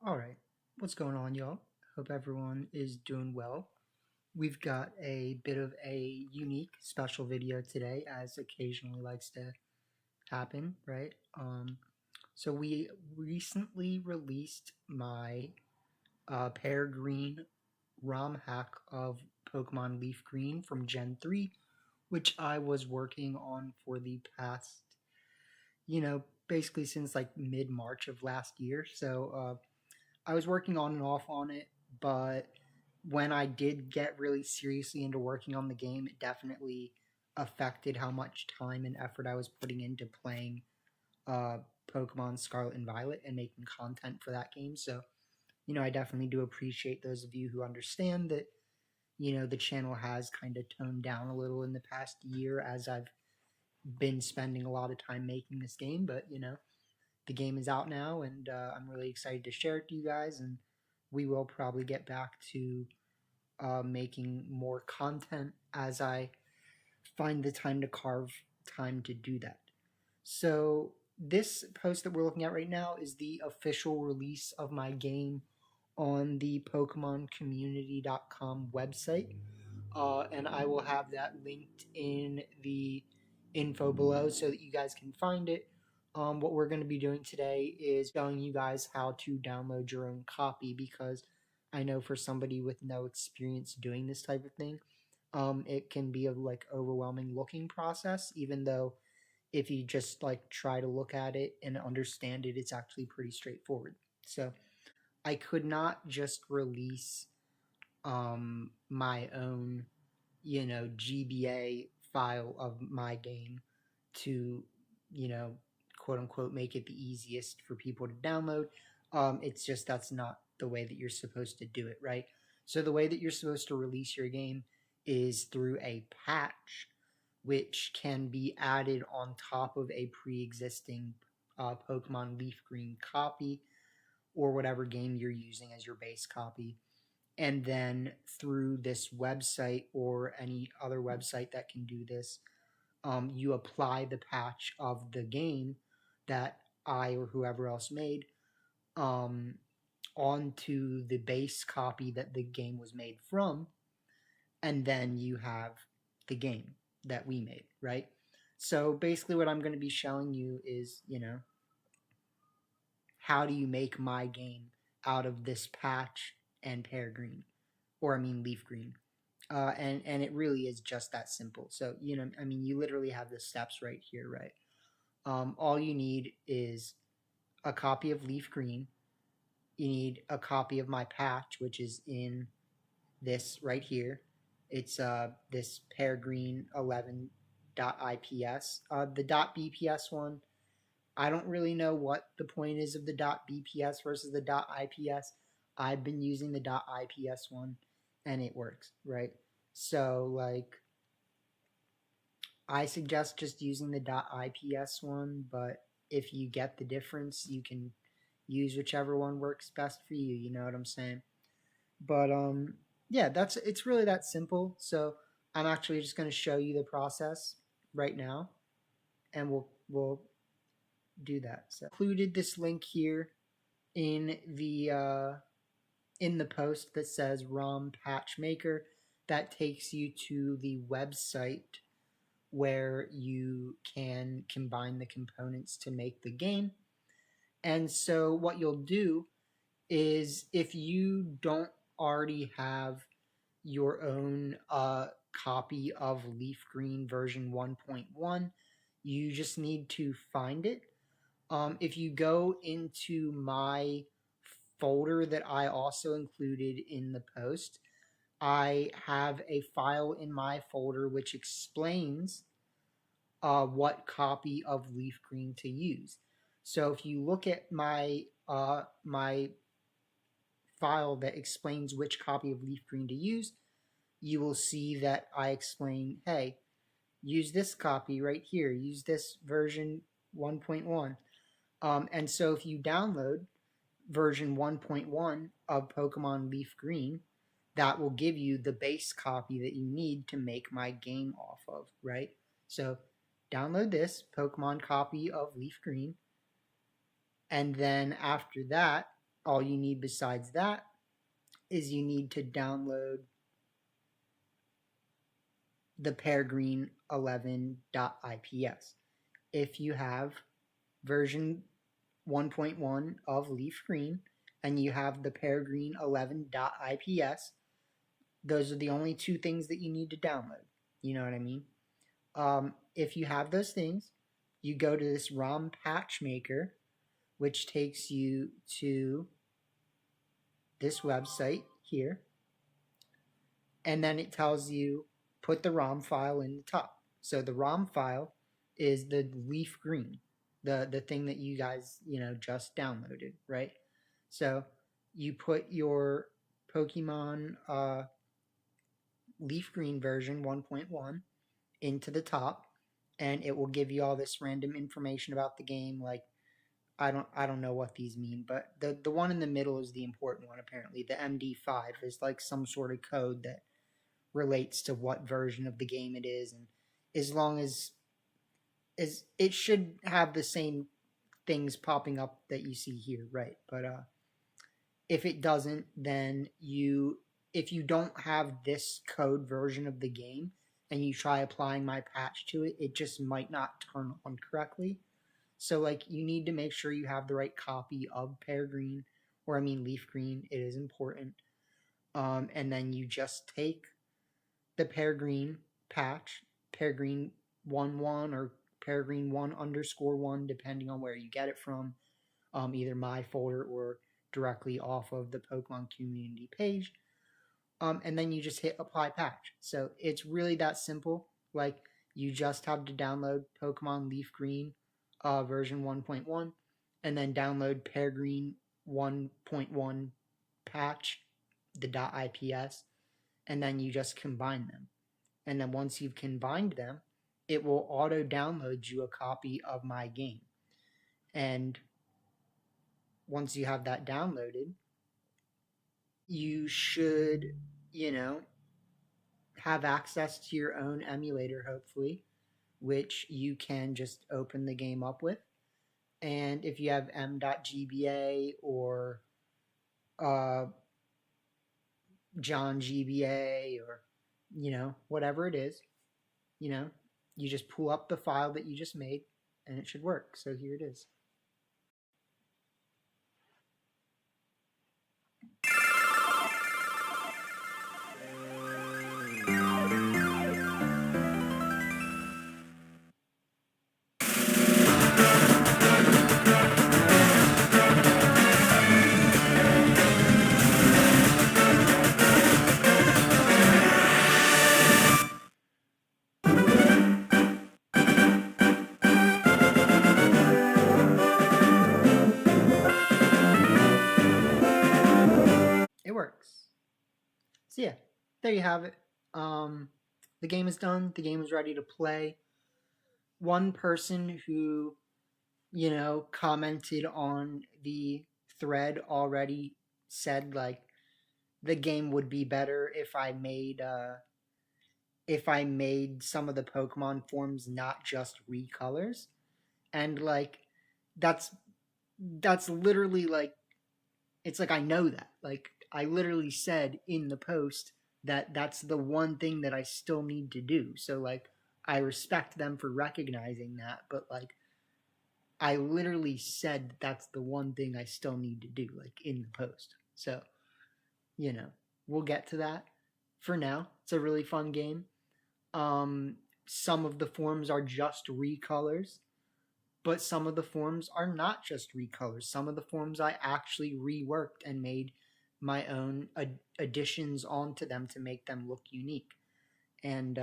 Alright, what's going on, y'all? Hope everyone is doing well. We've got a bit of a unique special video today, as occasionally likes to happen, right? So we recently released my PearGreen ROM-Hack of Pokemon LeafGreen from Gen 3, which I was working on for the past, basically since like mid-March of last year. So I was working on and off on it, but when I did get really seriously into working on the game, it definitely affected how much time and effort I was putting into playing uh, Pokemon Scarlet and Violet and making content for that game. So, I definitely do appreciate those of you who understand that, the channel has kind of toned down a little in the past year as I've been spending a lot of time making this game, but, the game is out now, and I'm really excited to share it to you guys. And we will probably get back to making more content as I find the time to carve time to do that. So this post that we're looking at right now is the official release of my game on the PokemonCommunity.com website, and I will have that linked in the info below so that you guys can find it. What we're going to be doing today is showing you guys how to download your own copy, because I know for somebody with no experience doing this type of thing, it can be a overwhelming looking process, even though if you just try to look at it and understand it, it's actually pretty straightforward. So I could not just release my own GBA file of my game to quote unquote make it the easiest for people to download. It's just that's not the way that you're supposed to do it, right? So the way that you're supposed to release your game is through a patch, which can be added on top of a pre-existing Pokemon LeafGreen copy, or whatever game you're using as your base copy. And then through this website or any other website that can do this, you apply the patch of the game that I or whoever else made onto the base copy that the game was made from, and then you have the game that we made, right? So basically what I'm going to be showing you is, how do you make my game out of this patch and PearGreen, or I mean LeafGreen. And it really is just that simple. So, you literally have the steps right here, right? All you need is a copy of LeafGreen. You need a copy of my patch, which is in this right here. It's this PearGreen 11.ips. The .bps one, I don't really know what the point is of the .bps versus the .ips. I've been using the .ips one, and it works, right? So, I suggest just using the .ips one, but if you get the difference, you can use whichever one works best for you, you know what I'm saying? But, yeah, it's really that simple. So, I'm actually just going to show you the process right now, and we'll do that. So, I included this link here in the post that says ROM Patch Maker. That takes you to the website where you can combine the components to make the game. And so what you'll do is, if you don't already have your own copy of LeafGreen version 1.1, you just need to find it. If you go into my folder that I also included in the post, I have a file in my folder which explains what copy of LeafGreen to use. So if you look at my my file that explains which copy of LeafGreen to use, you will see that I explain, hey, use this copy right here, use this version 1.1. And so if you download version 1.1 of Pokemon LeafGreen, that will give you the base copy that you need to make my game off of, right? So download this Pokemon copy of LeafGreen, and then after that, all you need besides that is you need to download the PearGreen 11.ips. If you have version 1.1 of LeafGreen and you have the PearGreen 11.ips, those are the only two things that you need to download. You know what I mean? If you have those things, you go to this ROM patch maker, which takes you to this website here, and then it tells you put the ROM file in the top. So the ROM file is the LeafGreen, the thing that you guys just downloaded, right? So you put your Pokemon LeafGreen version 1.1 into the top, and it will give you all this random information about the game. Like I don't know what these mean, but the one in the middle is the important one. Apparently, the MD5 is like some sort of code that relates to what version of the game it is, and as long as it should have the same things popping up that you see here, right? But if it doesn't, then if you don't have this code version of the game and you try applying my patch to it, it just might not turn on correctly. So like you need to make sure you have the right copy of PearGreen, or I mean LeafGreen. It is important. And then you just take the PearGreen patch, PearGreen 1.1 or PearGreen 1_1, depending on where you get it from, either my folder or directly off of the Pokemon community page. And then you just hit apply patch. So it's really that simple. Like you just have to download Pokemon LeafGreen version 1.1 and then download PearGreen 1.1 patch, the .ips, and then you just combine them. And then once you've combined them, it will auto download you a copy of my game. And once you have that downloaded, you should, have access to your own emulator, hopefully, which you can just open the game up with. And if you have m.gba or John GBA or, whatever it is, you just pull up the file that you just made and it should work. So here it is. It works. So yeah, there you have it. The game is done. The game is ready to play. One person who, commented on the thread already said like the game would be better if I made some of the Pokemon forms not just recolors. And like that's literally like, it's like I know that. Like I literally said in the post that that's the one thing that I still need to do. So like I respect them for recognizing that, but like I literally said that's the one thing I still need to do, like in the post. So, we'll get to that. For now, it's a really fun game. Some of the forms are just recolors, but some of the forms are not just recolors. Some of the forms I actually reworked and made my own additions onto them to make them look unique. And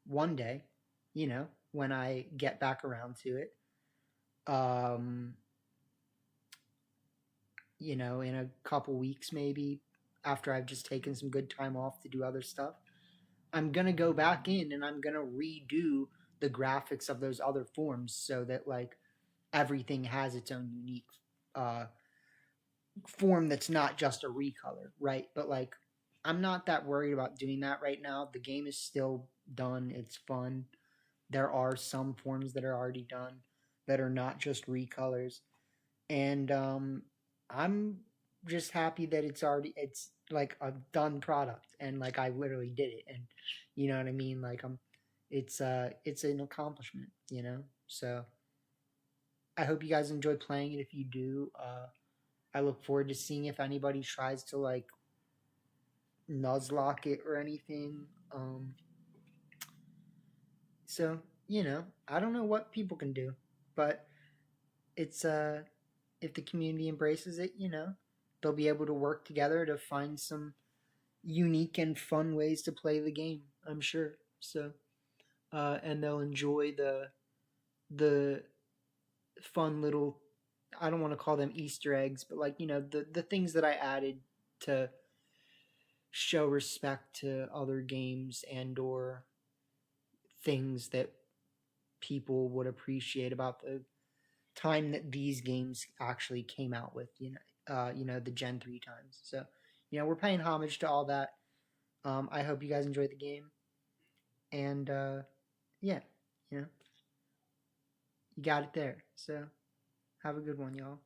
one day, when I get back around to it, in a couple weeks maybe, after I've just taken some good time off to do other stuff, I'm going to go back in and I'm going to redo the graphics of those other forms so that like everything has its own unique form that's not just a recolor, right? But like I'm not that worried about doing that right now. The game is still done. It's fun. There are some forms that are already done that are not just recolors. And I'm just happy that it's like a done product, and like I literally did it, and you know what I mean. Like it's an accomplishment, you know. So I hope you guys enjoy playing it. If you do, I look forward to seeing if anybody tries to like nuzlocke it or anything. So you know, I don't know what people can do, but it's if the community embraces it, you know, they'll be able to work together to find some unique and fun ways to play the game. I'm sure. So, and they'll enjoy the fun little. I don't want to call them Easter eggs, but like you know the things that I added to show respect to other games and or things that people would appreciate about the time that these games actually came out with. You know the Gen 3 times. So, you know, we're paying homage to all that. I hope you guys enjoyed the game, and yeah, you know, you got it there. So, have a good one, y'all.